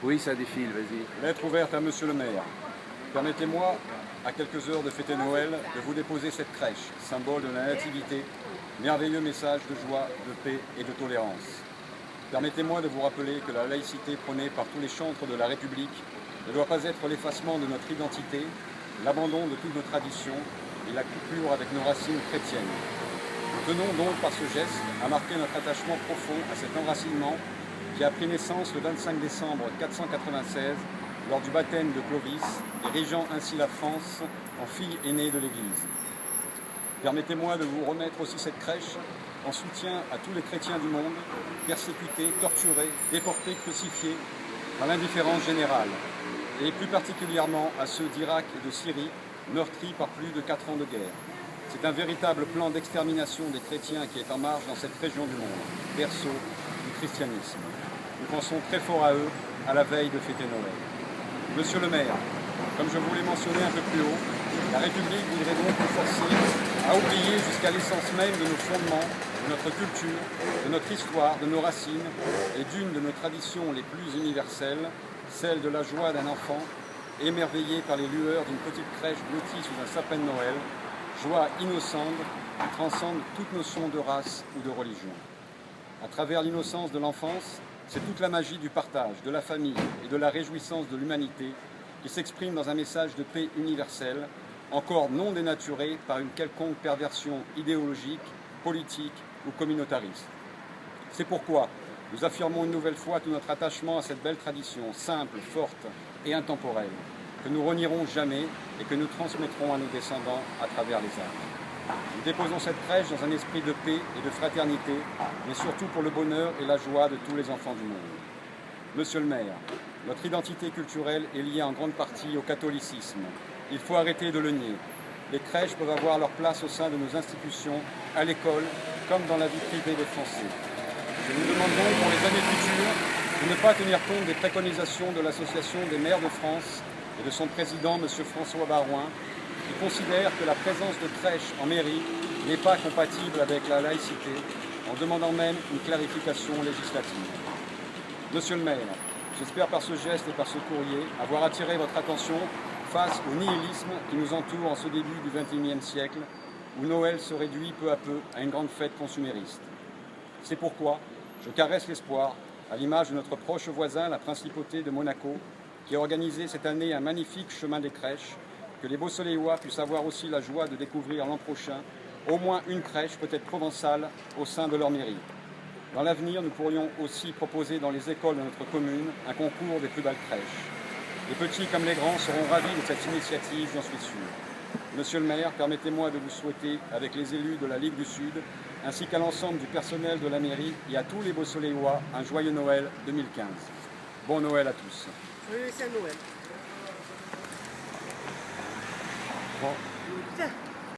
Oui, ça défile, vas-y. Lettre ouverte à Monsieur le maire. Permettez-moi, à quelques heures de fêter Noël, de vous déposer cette crèche, symbole de la nativité, merveilleux message de joie, de paix et de tolérance. Permettez-moi de vous rappeler que la laïcité prônée par tous les chantres de la République ne doit pas être l'effacement de notre identité, l'abandon de toutes nos traditions et la coupure avec nos racines chrétiennes. Nous tenons donc par ce geste à marquer notre attachement profond à cet enracinement qui a pris naissance le 25 décembre 496 lors du baptême de Clovis, érigeant ainsi la France en fille aînée de l'Église. Permettez-moi de vous remettre aussi cette crèche en soutien à tous les chrétiens du monde, persécutés, torturés, déportés, crucifiés par l'indifférence générale, et plus particulièrement à ceux d'Irak et de Syrie, meurtris par plus de 4 ans de guerre. C'est un véritable plan d'extermination des chrétiens qui est en marche dans cette région du monde, berceau du christianisme. Nous pensons très fort à eux à la veille de fêter Noël. Monsieur le maire, comme je vous l'ai mentionné un peu plus haut, la République voudrait donc nous forcer à oublier jusqu'à l'essence même de nos fondements, de notre culture, de notre histoire, de nos racines et d'une de nos traditions les plus universelles, celle de la joie d'un enfant émerveillé par les lueurs d'une petite crèche blottie sous un sapin de Noël, joie innocente qui transcende toute notion de race ou de religion. À travers l'innocence de l'enfance, c'est toute la magie du partage, de la famille et de la réjouissance de l'humanité qui s'exprime dans un message de paix universelle, encore non dénaturé par une quelconque perversion idéologique, politique ou communautariste. C'est pourquoi nous affirmons une nouvelle fois tout notre attachement à cette belle tradition, simple, forte et intemporelle, que nous renierons jamais et que nous transmettrons à nos descendants à travers les âges. Nous déposons cette crèche dans un esprit de paix et de fraternité, mais surtout pour le bonheur et la joie de tous les enfants du monde. Monsieur le maire, notre identité culturelle est liée en grande partie au catholicisme. Il faut arrêter de le nier. Les crèches peuvent avoir leur place au sein de nos institutions, à l'école, comme dans la vie privée des Français. Je vous demande donc pour les années futures de ne pas tenir compte des préconisations de l'Association des maires de France et de son président, M. François Baroin, qui considère que la présence de crèches en mairie n'est pas compatible avec la laïcité, en demandant même une clarification législative. Monsieur le maire, j'espère par ce geste et par ce courrier avoir attiré votre attention face au nihilisme qui nous entoure en ce début du XXIe siècle, où Noël se réduit peu à peu à une grande fête consumériste. C'est pourquoi je caresse l'espoir, à l'image de notre proche voisin, la Principauté de Monaco, qui a organisé cette année un magnifique chemin des crèches, que les Beausoleillois puissent avoir aussi la joie de découvrir l'an prochain au moins une crèche, peut-être provençale, au sein de leur mairie. Dans l'avenir, nous pourrions aussi proposer dans les écoles de notre commune un concours des plus belles crèches. Les petits comme les grands seront ravis de cette initiative, j'en suis sûr. Monsieur le maire, permettez-moi de vous souhaiter, avec les élus de la Ligue du Sud, ainsi qu'à l'ensemble du personnel de la mairie et à tous les Beausoleillois, un joyeux Noël 2015. Bon Noël à tous. Oui, c'est Noël. Bon.